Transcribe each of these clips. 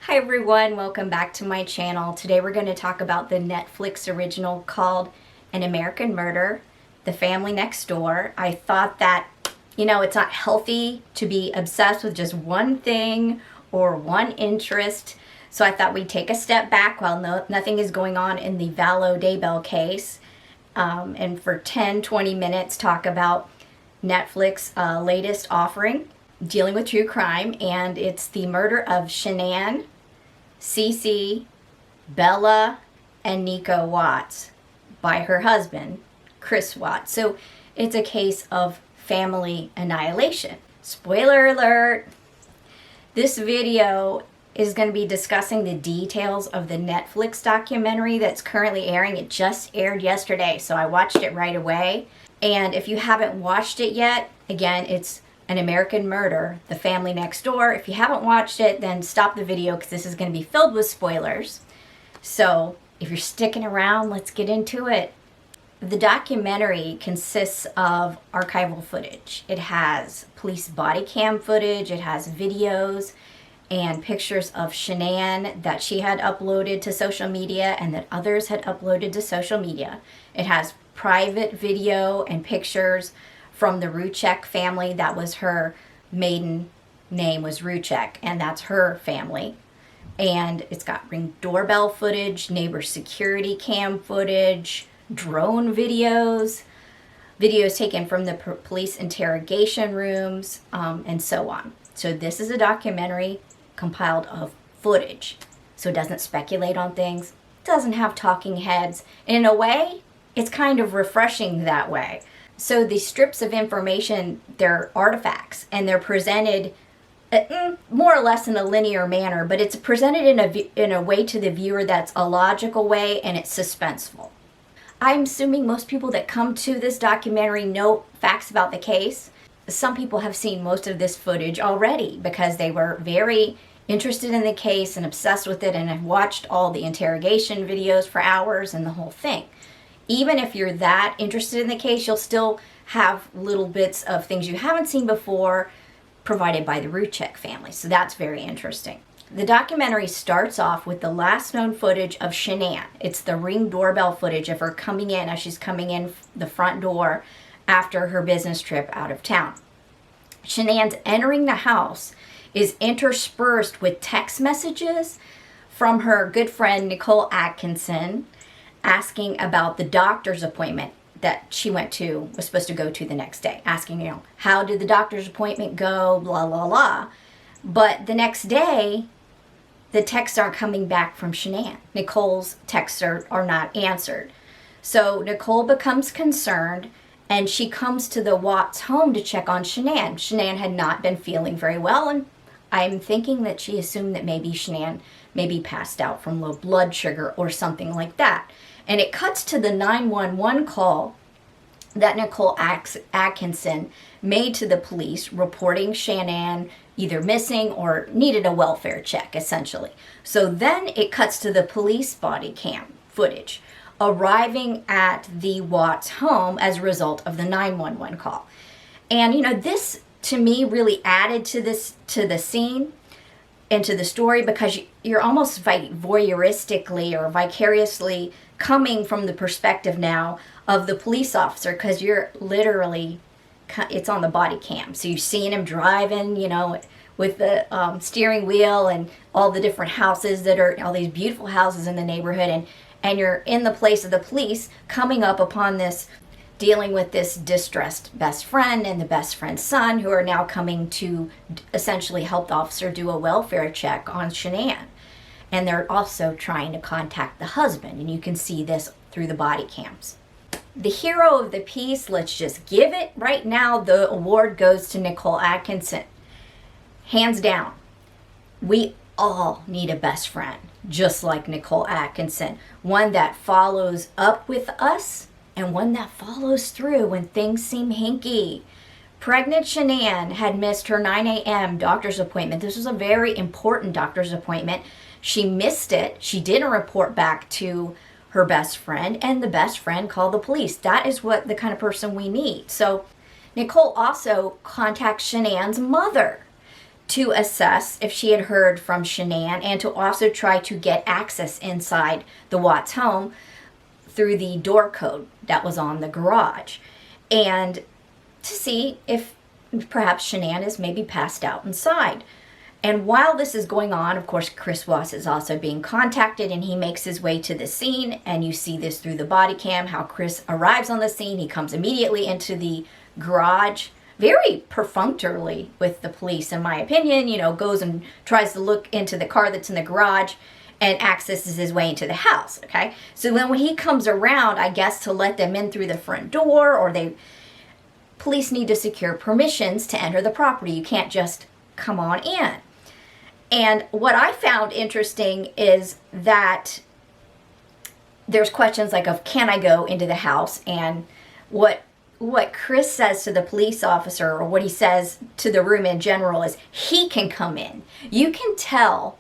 Hi everyone, welcome back to my channel. Today we're going to talk about the Netflix original called An American Murder, The Family Next Door. I thought that, it's not healthy to be obsessed with just one thing or one interest. So I thought we'd take a step back while nothing is going on in the Vallow Daybell case. And for 10-20 minutes talk about Netflix latest offering dealing with true crime, and it's the murder of Shanann, Cece, Bella, and Nico Watts by her husband, Chris Watts. So it's a case of family annihilation. Spoiler alert! This video is going to be discussing the details of the Netflix documentary that's currently airing. It just aired yesterday, so I watched it right away. And if you haven't watched it yet, again, it's An American Murder, The Family Next Door. If you haven't watched it, then stop the video because this is going to be filled with spoilers. So if you're sticking around, let's get into it. The documentary consists of archival footage. It has police body cam footage, it has videos and pictures of Shanann that she had uploaded to social media and that others had uploaded to social media. It has private video and pictures from the Ruchek family. That was her maiden name, was Ruchek, and that's her family. And it's got Ring doorbell footage, neighbor security cam footage, drone videos, videos taken from the police interrogation rooms, and so on. So this is a documentary compiled of footage. So it doesn't speculate on things, doesn't have talking heads. And in a way, it's kind of refreshing that way. So the strips of information, they're artifacts, and they're presented more or less in a linear manner, but it's presented in a way to the viewer that's a logical way, and it's suspenseful. I'm assuming most people that come to this documentary know facts about the case. Some people have seen most of this footage already because they were very interested in the case and obsessed with it and have watched all the interrogation videos for hours and the whole thing. Even if you're that interested in the case, you'll still have little bits of things you haven't seen before provided by the Ruchek family. So that's very interesting. The documentary starts off with the last known footage of Shanann. It's the Ring doorbell footage of her coming in as she's coming in the front door after her business trip out of town. Shanann's entering the house is interspersed with text messages from her good friend Nicole Atkinson, asking about the doctor's appointment that she was supposed to go to the next day, asking, how did the doctor's appointment go, blah, blah, blah. But the next day, the texts aren't coming back from Shanann. Nicole's texts are not answered. So Nicole becomes concerned, and she comes to the Watts home to check on Shanann. Shanann had not been feeling very well, and I'm thinking that she assumed that maybe Shanann maybe passed out from low blood sugar or something like that. And it cuts to the 911 call that Nicole Atkinson made to the police reporting Shanann either missing or needed a welfare check, essentially. So then it cuts to the police body cam footage arriving at the Watts home as a result of the 911 call. And this to me really added to the scene and to the story, because you're almost voyeuristically or vicariously coming from the perspective now of the police officer, because you're literally, it's on the body cam. So you're seeing him driving, with the steering wheel and all the different houses that are, all these beautiful houses in the neighborhood. And you're in the place of the police coming up upon this, dealing with this distressed best friend and the best friend's son, who are now coming to essentially help the officer do a welfare check on Shanann. And they're also trying to contact the husband, and you can see this through the body cams. The hero of the piece, let's just give it right now, the award goes to Nicole Atkinson. Hands down. We all need a best friend, just like Nicole Atkinson. One that follows up with us and one that follows through when things seem hinky. Pregnant Shanann had missed her 9 a.m. doctor's appointment. This was a very important doctor's appointment. She missed it. She didn't report back to her best friend, and the best friend called the police. That is what the kind of person we need. So Nicole also contacts Shanann's mother to assess if she had heard from Shanann and to also try to get access inside the Watts home through the door code that was on the garage, and to see if perhaps Shanann is maybe passed out inside. And while this is going on, of course, Chris Voss is also being contacted, and he makes his way to the scene, and you see this through the body cam, how Chris arrives on the scene. He comes immediately into the garage, very perfunctorily with the police, in my opinion, goes and tries to look into the car that's in the garage and accesses his way into the house, okay? So then when he comes around, I guess to let them in through the front door, or police need to secure permissions to enter the property. You can't just come on in. And what I found interesting is that there's questions like of, can I go into the house? And what Chris says to the police officer, or what he says to the room in general, is he can come in. You can tell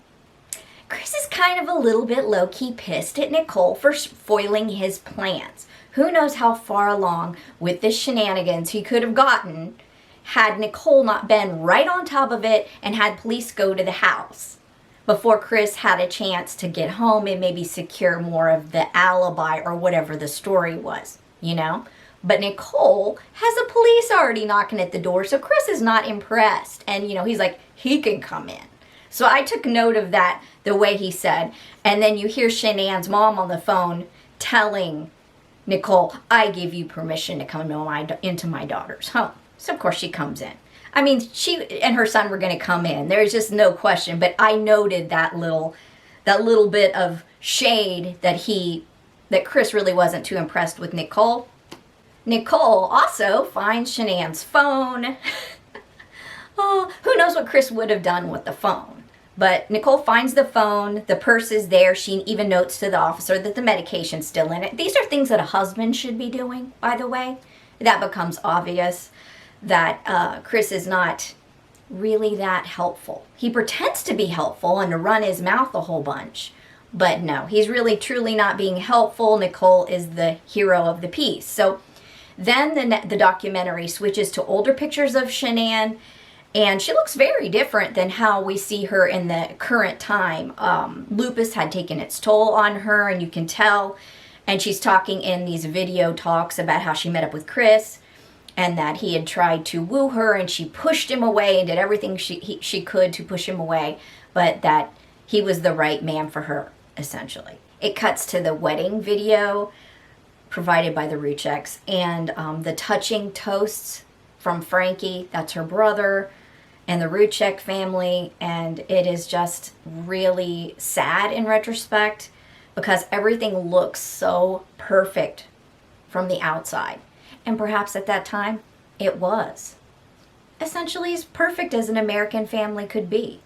Chris is kind of a little bit low-key pissed at Nicole for foiling his plans. Who knows how far along with the shenanigans he could have gotten had Nicole not been right on top of it and had police go to the house before Chris had a chance to get home and maybe secure more of the alibi or whatever the story was, But Nicole has the police already knocking at the door, so Chris is not impressed. And, he's like, he can come in. So I took note of that, the way he said. And then you hear Shanann's mom on the phone telling Nicole, I give you permission to come into my daughter's home. So, of course, she comes in. I mean, she and her son were going to come in. There's just no question. But I noted that little bit of shade that Chris really wasn't too impressed with Nicole. Nicole also finds Shanann's phone. Oh, who knows what Chris would have done with the phone. But Nicole finds the phone, the purse is there. She even notes to the officer that the medication's still in it. These are things that a husband should be doing, by the way. That becomes obvious that Chris is not really that helpful. He pretends to be helpful and to run his mouth a whole bunch. But no, he's really truly not being helpful. Nicole is the hero of the piece. So then the documentary switches to older pictures of Shanann, and she looks very different than how we see her in the current time. Lupus had taken its toll on her, and you can tell. And she's talking in these video talks about how she met up with Chris and that he had tried to woo her, and she pushed him away and did everything she could to push him away, but that he was the right man for her, essentially. It cuts to the wedding video provided by the Rucheks, and the touching toasts from Frankie, that's her brother, and the Ruchek family, and it is just really sad in retrospect because everything looks so perfect from the outside. And perhaps at that time, it was. Essentially as perfect as an American family could be.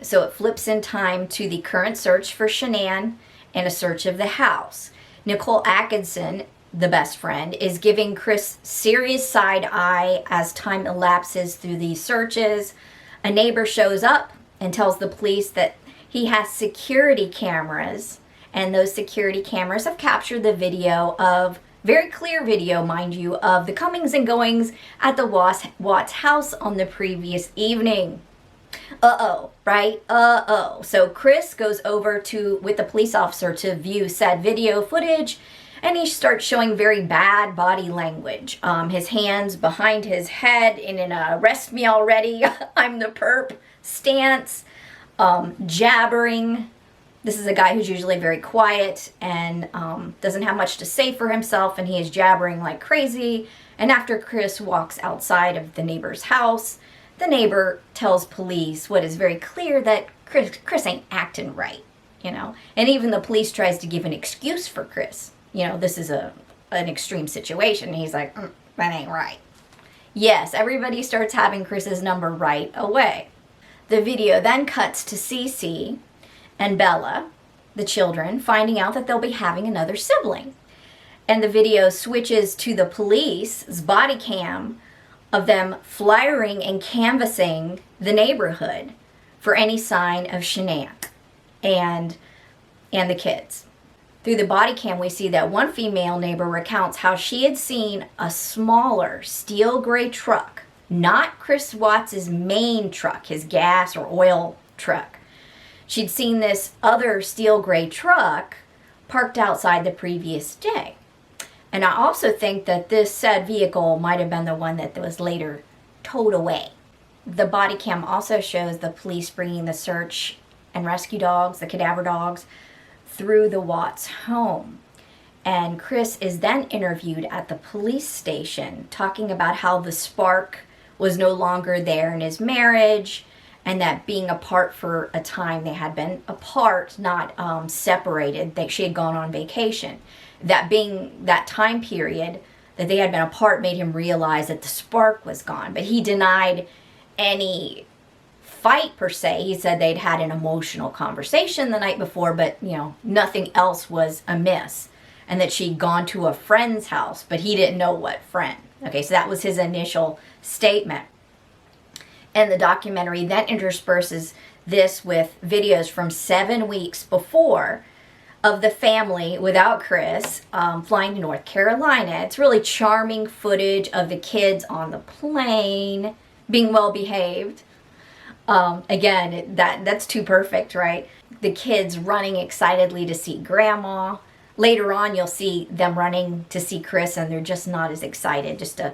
So it flips in time to the current search for Shanann and a search of the house. Nicole Atkinson, the best friend, is giving Chris serious side eye as time elapses through these searches. A neighbor shows up and tells the police that he has security cameras, and those security cameras have captured the video of, very clear video, mind you, of the comings and goings at the Watts house on the previous evening. Uh-oh, right? Uh-oh. So Chris goes over with the police officer to view said video footage, and he starts showing very bad body language. His hands behind his head in an arrest me already, I'm the perp stance, jabbering. This is a guy who's usually very quiet and doesn't have much to say for himself, and he is jabbering like crazy. And after Chris walks outside of the neighbor's house, the neighbor tells police what is very clear, that Chris ain't acting right, And even the police tries to give an excuse for Chris. This is an extreme situation. And he's like, that ain't right. Yes, everybody starts having Chris's number right away. The video then cuts to Cece and Bella, the children, finding out that they'll be having another sibling. And the video switches to the police's body cam of them flyering and canvassing the neighborhood for any sign of Shanann and the kids. Through the body cam, we see that one female neighbor recounts how she had seen a smaller steel gray truck not Chris Watts' main truck, his gas or oil truck. She'd seen this other steel gray truck parked outside the previous day. And I also think that this said vehicle might have been the one that was later towed away. The body cam also shows the police bringing the search and rescue dogs, the cadaver dogs, through the Watts home. And Chris is then interviewed at the police station talking about how the spark was no longer there in his marriage, and that being apart for a time, they had been apart, not separated, that she had gone on vacation. That being that time period that they had been apart made him realize that the spark was gone. But he denied any fight per se. He said they'd had an emotional conversation the night before, but nothing else was amiss, and that she'd gone to a friend's house, but he didn't know what friend. Okay, so that was his initial statement. And the documentary then intersperses this with videos from 7 weeks before of the family without Chris flying to North Carolina. It's really charming footage of the kids on the plane being well behaved. Again, that's too perfect, right? The kids running excitedly to see grandma. Later on, you'll see them running to see Chris, and they're just not as excited. Just to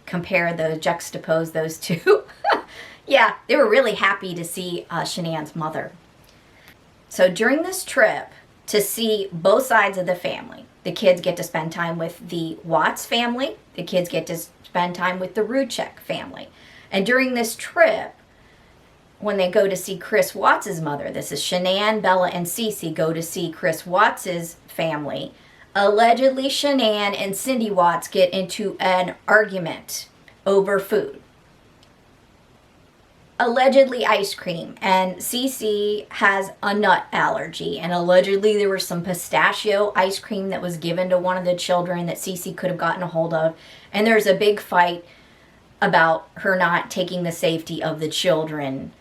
compare those, juxtapose those two. Yeah, they were really happy to see Shanann's mother. So during this trip, to see both sides of the family, the kids get to spend time with the Watts family, the kids get to spend time with the Ruchek family. And during this trip, when they go to see Chris Watts' mother, this is Shanann, Bella, and Cece go to see Chris Watts' family, allegedly Shanann and Cindy Watts get into an argument over food. Allegedly ice cream, and Cece has a nut allergy, and allegedly there was some pistachio ice cream that was given to one of the children that Cece could have gotten a hold of, and there's a big fight about her not taking the safety of the children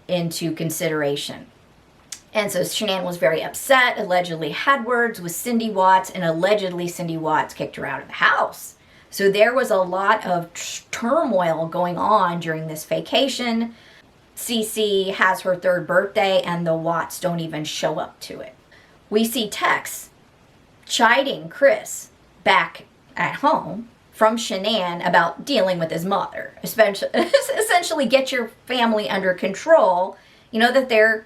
into consideration. And so Shanann was very upset, allegedly had words with Cindy Watts, and allegedly Cindy Watts kicked her out of the house. So there was a lot of turmoil going on during this vacation. Cece has her 3rd birthday, and the Watts don't even show up to it. We see texts chiding Chris back at home from Shanann about dealing with his mother. Essentially, get your family under control. That they're,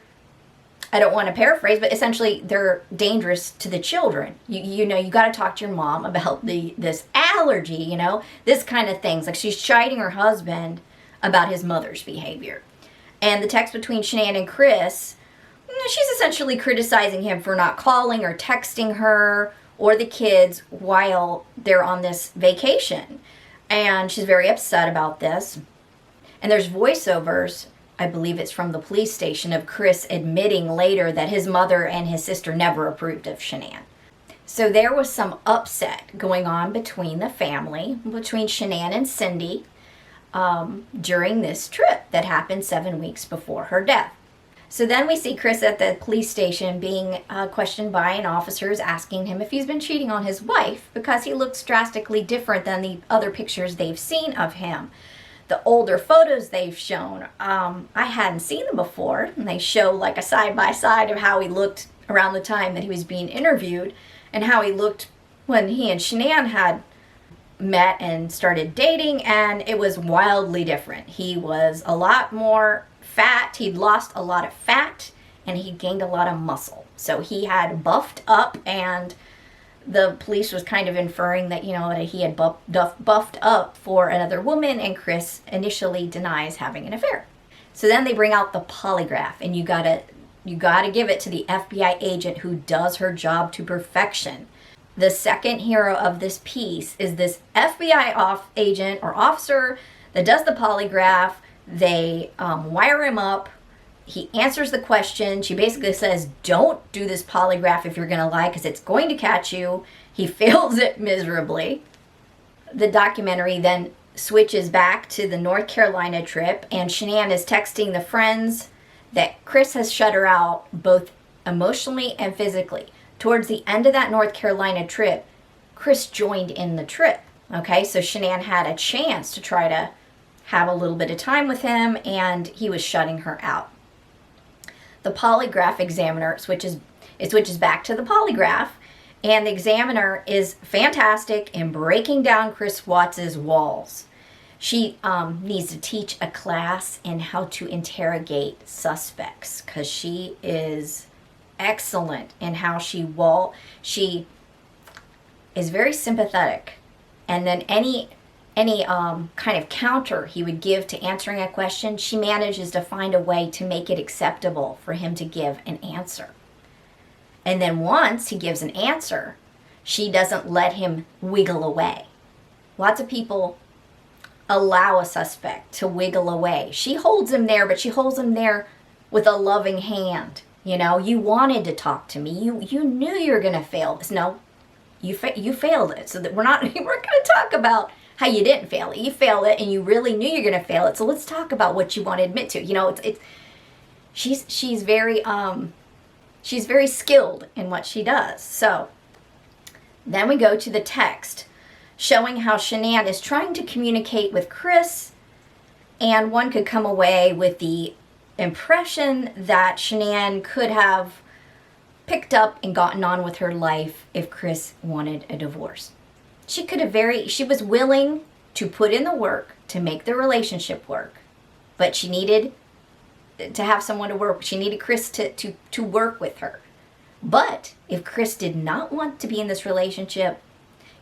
I don't want to paraphrase, but essentially they're dangerous to the children. You got to talk to your mom about this allergy, this kind of things. Like, she's chiding her husband about his mother's behavior. And the text between Shanann and Chris, she's essentially criticizing him for not calling or texting her or the kids while they're on this vacation. And she's very upset about this. And there's voiceovers, I believe it's from the police station, of Chris admitting later that his mother and his sister never approved of Shanann. So there was some upset going on between the family, between Shanann and Cindy, during this trip that happened 7 weeks before her death. So then we see Chris at the police station being questioned by an officer asking him if he's been cheating on his wife, because he looks drastically different than the other pictures they've seen of him. The older photos they've shown, I hadn't seen them before, and they show like a side-by-side of how he looked around the time that he was being interviewed and how he looked when he and Shanann had met and started dating, and it was wildly different. He was a lot more fat, he'd lost a lot of fat, and he'd gained a lot of muscle. So he had buffed up, and the police was kind of inferring that, that he had buffed up for another woman, and Chris initially denies having an affair. So then they bring out the polygraph, and you gotta give it to the FBI agent who does her job to perfection. The second hero of this piece is this FBI agent or officer that does the polygraph. They wire him up. He answers the question. She basically says, don't do this polygraph if you're going to lie, because it's going to catch you. He fails it miserably. The documentary then switches back to the North Carolina trip, and Shanann is texting the friends that Chris has shut her out both emotionally and physically. Towards the end of that North Carolina trip, Chris joined in the trip. Okay, so Shanann had a chance to try to have a little bit of time with him, and he was shutting her out. The polygraph examiner switches back to the polygraph, and the examiner is fantastic in breaking down Chris Watts's walls. She needs to teach a class in how to interrogate suspects, because she is excellent in how she is very sympathetic, and then any kind of counter he would give to answering a question, she manages to find a way to make it acceptable for him to give an answer. And then once he gives an answer, she doesn't let him wiggle away. Lots of people allow a suspect to wiggle away. She holds him there, but she holds him there with a loving hand. You know, you wanted to talk to me. You knew you were going to fail this. No, you failed it. So that we're going to talk about how you didn't fail it. You failed it, and you really knew you're going to fail it. So let's talk about what you want to admit to. You know, she's very skilled in what she does. So then we go to the text showing how Shanann is trying to communicate with Chris, and one could come away with the impression that Shanann could have picked up and gotten on with her life if Chris wanted a divorce. She was willing to put in the work to make the relationship work, but she needed to have someone to work. She needed Chris to work with her. But if Chris did not want to be in this relationship,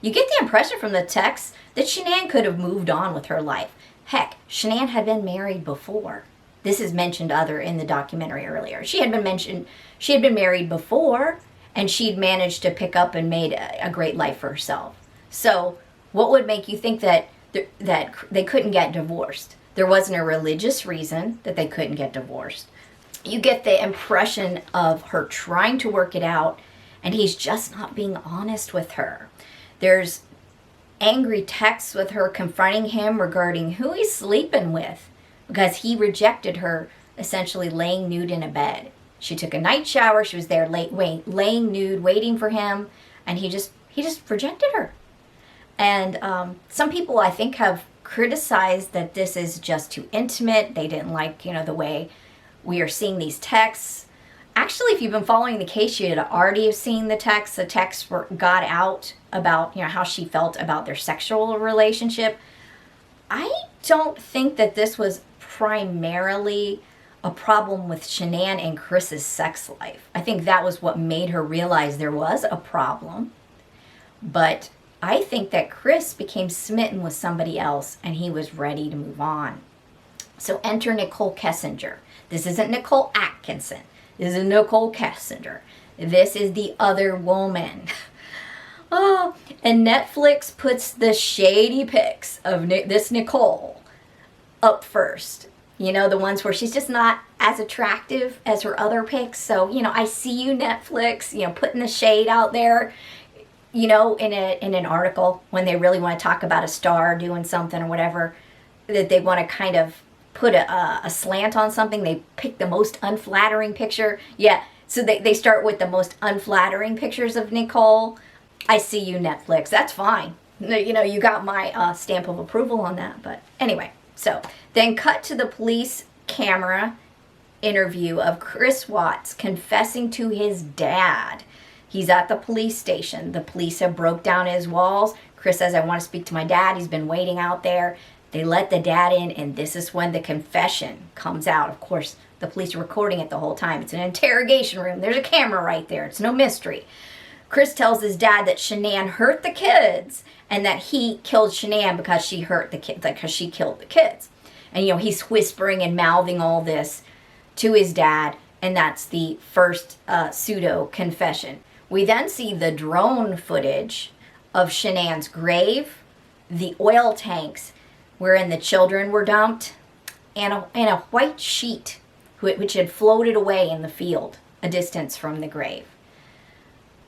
you get the impression from the text that Shanann could have moved on with her life. Heck, Shanann had been married before. This is mentioned in the documentary earlier. She had been married before, and she'd managed to pick up and made a great life for herself. So what would make you think that they couldn't get divorced? There wasn't a religious reason that they couldn't get divorced. You get the impression of her trying to work it out, and he's just not being honest with her. There's angry texts with her confronting him regarding who he's sleeping with, because he rejected her essentially laying nude in a bed. She took a night shower. She was there laying nude, waiting for him, and he just rejected her. And some people, I think, have criticized that this is just too intimate. They didn't like, the way we are seeing these texts. Actually, if you've been following the case, you'd already have seen the texts. The texts got out about, how she felt about their sexual relationship. I don't think that this was primarily a problem with Shanann and Chris's sex life. I think that was what made her realize there was a problem. But I think that Chris became smitten with somebody else, and he was ready to move on. So enter Nicole Kessinger. This isn't Nicole Atkinson. This is Nicole Kessinger. This is the other woman. Oh, and Netflix puts the shady pics of this Nicole up first. The ones where she's just not as attractive as her other pics. So, I see you, Netflix, putting the shade out there, in an article when they really want to talk about a star doing something or whatever, that they want to kind of put a slant on something. They pick the most unflattering picture. Yeah, so they start with the most unflattering pictures of Nicole. I see you, Netflix. That's fine. You got my stamp of approval on that. But anyway, so then cut to the police camera interview of Chris Watts confessing to his dad. He's at the police station. The police have broke down his walls. Chris says, I want to speak to my dad. He's been waiting out there. They let the dad in, and this is when the confession comes out. Of course, the police are recording it the whole time. It's an interrogation room. There's a camera right there. It's no mystery. Chris tells his dad that Shanann hurt the kids, and that he killed Shanann because she hurt the kids, because she killed the kids. And, he's whispering and mouthing all this to his dad, and that's the first pseudo confession. We then see the drone footage of Shanann's grave, the oil tanks wherein the children were dumped, and a white sheet which had floated away in the field a distance from the grave.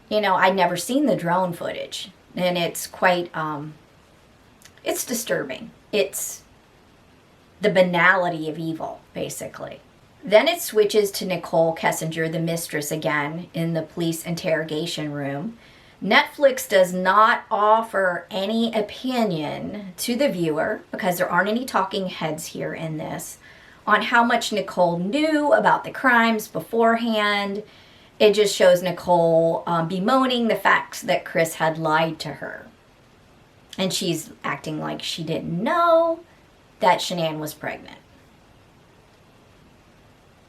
I'd never seen the drone footage, and it's quite, it's disturbing. It's the banality of evil, basically. Then it switches to Nicole Kessinger, the mistress again, in the police interrogation room. Netflix does not offer any opinion to the viewer, because there aren't any talking heads here in this, on how much Nicole knew about the crimes beforehand. It just shows Nicole bemoaning the fact that Chris had lied to her. And she's acting like she didn't know that Shanann was pregnant.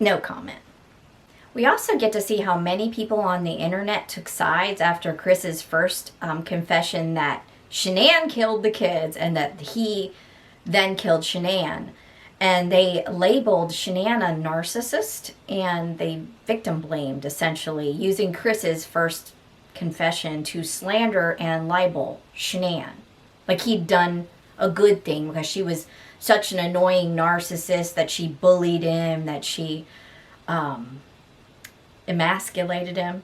No comment. We also get to see how many people on the internet took sides after Chris's first confession that Shanann killed the kids and that he then killed Shanann. And they labeled Shanann a narcissist, and they victim blamed, essentially, using Chris's first confession to slander and libel Shanann. Like he'd done a good thing because she was such an annoying narcissist, that she bullied him, that she emasculated him.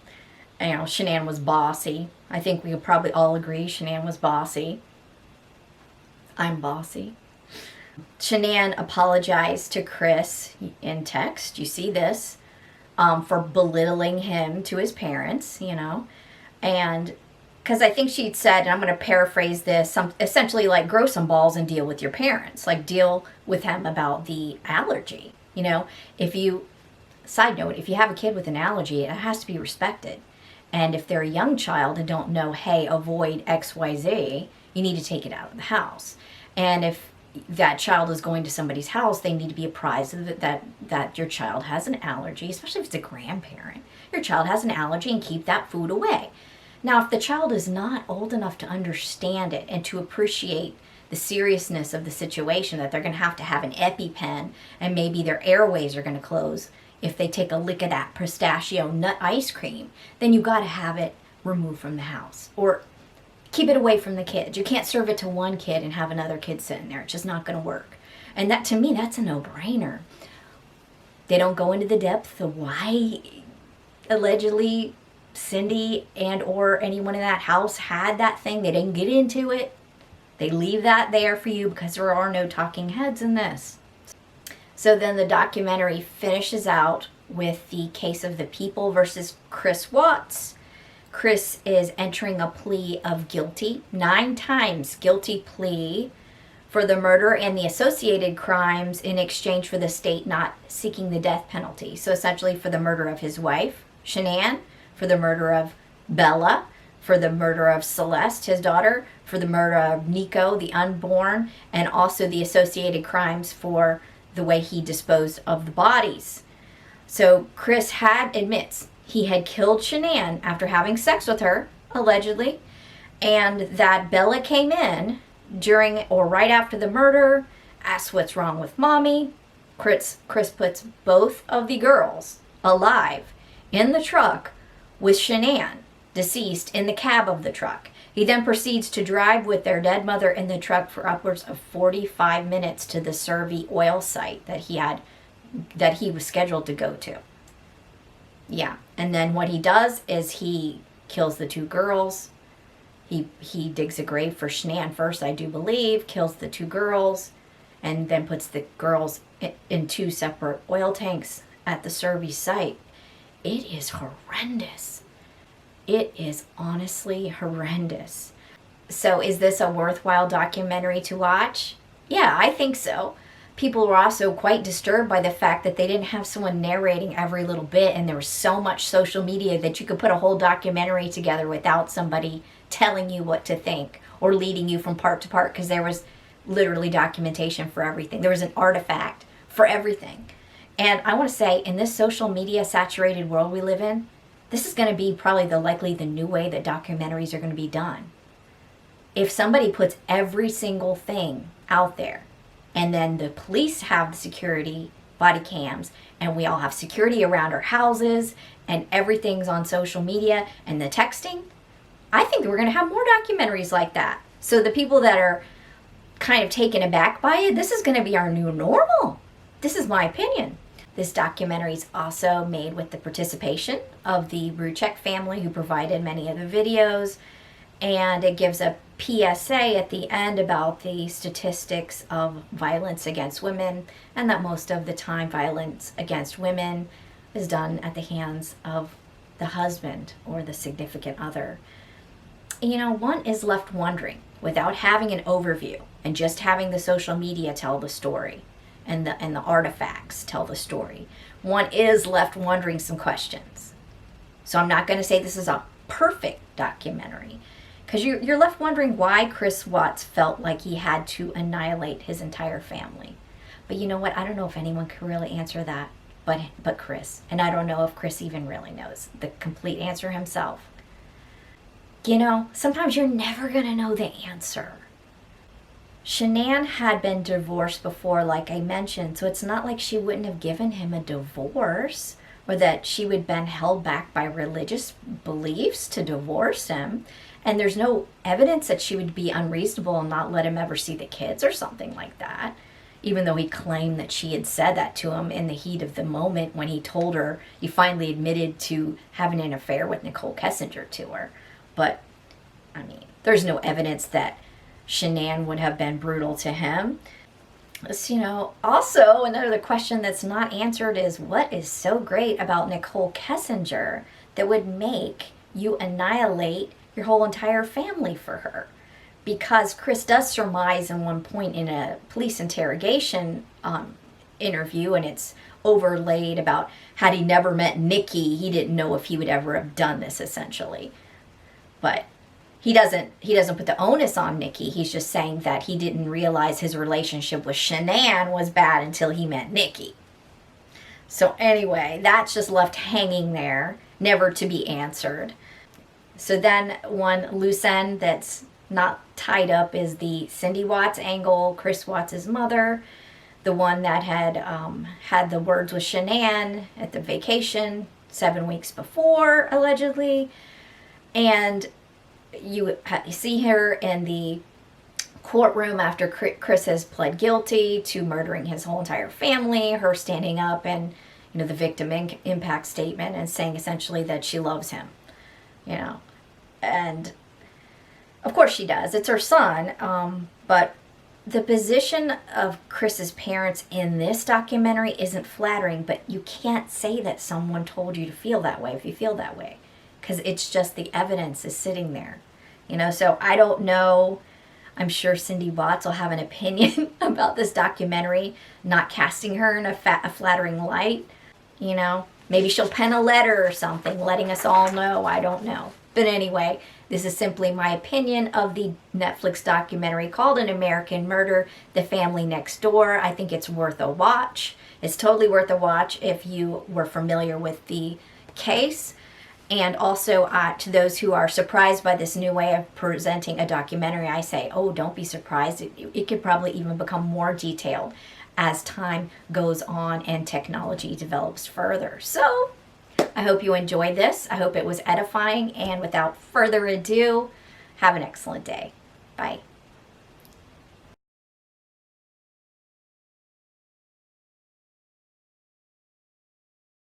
You know, Shanann was bossy. I think we could probably all agree Shanann was bossy. I'm bossy. Shanann apologized to Chris in text. You see this, for belittling him to his parents, you know. And because I think she'd said, and I'm going to paraphrase this, essentially like, grow some balls and deal with your parents. Like, deal with him about the allergy. You know, side note, if you have a kid with an allergy, it has to be respected. And if they're a young child and don't know, hey, avoid XYZ, you need to take it out of the house. And if that child is going to somebody's house, they need to be apprised of it, that your child has an allergy, especially if it's a grandparent. Your child has an allergy, and keep that food away. Now, if the child is not old enough to understand it and to appreciate the seriousness of the situation, that they're going to have an EpiPen, and maybe their airways are going to close if they take a lick of that pistachio nut ice cream, then you got to have it removed from the house, or keep it away from the kids. You can't serve it to one kid and have another kid sitting there. It's just not going to work. And that, to me, that's a no-brainer. They don't go into the depth of why allegedly Cindy and or anyone in that house had that thing. They didn't get into it. They leave that there for you because there are no talking heads in this. So then the documentary finishes out with the case of the people versus Chris Watts. Chris is entering a plea of guilty, 9 times guilty plea for the murder and the associated crimes in exchange for the state not seeking the death penalty. So essentially for the murder of his wife, Shanann, for the murder of Bella, for the murder of Celeste, his daughter, for the murder of Nico, the unborn, and also the associated crimes for the way he disposed of the bodies. So Chris admits he had killed Shanann after having sex with her, allegedly, and that Bella came in during or right after the murder, asked what's wrong with mommy. Chris puts both of the girls alive in the truck with Shanann, deceased, in the cab of the truck. He then proceeds to drive with their dead mother in the truck for upwards of 45 minutes to the Survey oil site that he was scheduled to go to. Yeah, and then what he does is he kills the 2 girls. He digs a grave for Shanann first, I do believe, kills the 2 girls, and then puts the girls in 2 separate oil tanks at the Survey site. It is horrendous. It is honestly horrendous. So is this a worthwhile documentary to watch? Yeah, I think so. People were also quite disturbed by the fact that they didn't have someone narrating every little bit, and there was so much social media that you could put a whole documentary together without somebody telling you what to think or leading you from part to part, because there was literally documentation for everything. There was an artifact for everything. And I want to say, in this social media saturated world we live in, this is going to be probably the new way that documentaries are going to be done. If somebody puts every single thing out there, and then the police have the security body cams, and we all have security around our houses, and everything's on social media and the texting, I think we're going to have more documentaries like that. So the people that are kind of taken aback by it, this is going to be our new normal. This is my opinion. This documentary is also made with the participation of the Ruchek family, who provided many of the videos, and it gives a PSA at the end about the statistics of violence against women, and that most of the time violence against women is done at the hands of the husband or the significant other. one is left wondering without having an overview and just having the social media tell the story and the artifacts tell the story. One is left wondering some questions. So I'm not going to say this is a perfect documentary, because you're left wondering why Chris Watts felt like he had to annihilate his entire family. But you know what? I don't know if anyone can really answer that but Chris. And I don't know if Chris even really knows the complete answer himself. Sometimes you're never going to know the answer. Shanann had been divorced before, like I mentioned, so it's not like she wouldn't have given him a divorce, or that she would have been held back by religious beliefs to divorce him. And there's no evidence that she would be unreasonable and not let him ever see the kids or something like that, even though he claimed that she had said that to him in the heat of the moment when he told her, he finally admitted to having an affair with Nicole Kessinger to her. But, there's no evidence that Shanann would have been brutal to him. Also, another question that's not answered is, what is so great about Nicole Kessinger that would make you annihilate your whole entire family for her? Because Chris does surmise in one point in a police interrogation interview, and it's overlaid about had he never met Nikki, he didn't know if he would ever have done this, essentially. But he doesn't put the onus on Nikki. He's just saying that he didn't realize his relationship with Shanann was bad until he met Nikki. So anyway, that's just left hanging there, never to be answered. So then one loose end that's not tied up is the Cindy Watts angle, Chris Watts' mother, the one that had had the words with Shanann at the vacation 7 weeks before, allegedly. And you see her in the courtroom after Chris has pled guilty to murdering his whole entire family, her standing up and, the victim impact statement and saying essentially that she loves him, and of course she does. It's her son, but the position of Chris's parents in this documentary isn't flattering, but you can't say that someone told you to feel that way if you feel that way, because it's just the evidence is sitting there, so I don't know. I'm sure Cindy Watts will have an opinion about this documentary, not casting her in a flattering light, maybe she'll pen a letter or something letting us all know. I don't know. But anyway, this is simply my opinion of the Netflix documentary called An American Murder, The Family Next Door. I think it's worth a watch. It's totally worth a watch if you were familiar with the case. And also, to those who are surprised by this new way of presenting a documentary, I say, don't be surprised. It could probably even become more detailed as time goes on and technology develops further. So, I hope you enjoyed this. I hope it was edifying. And without further ado, have an excellent day. Bye.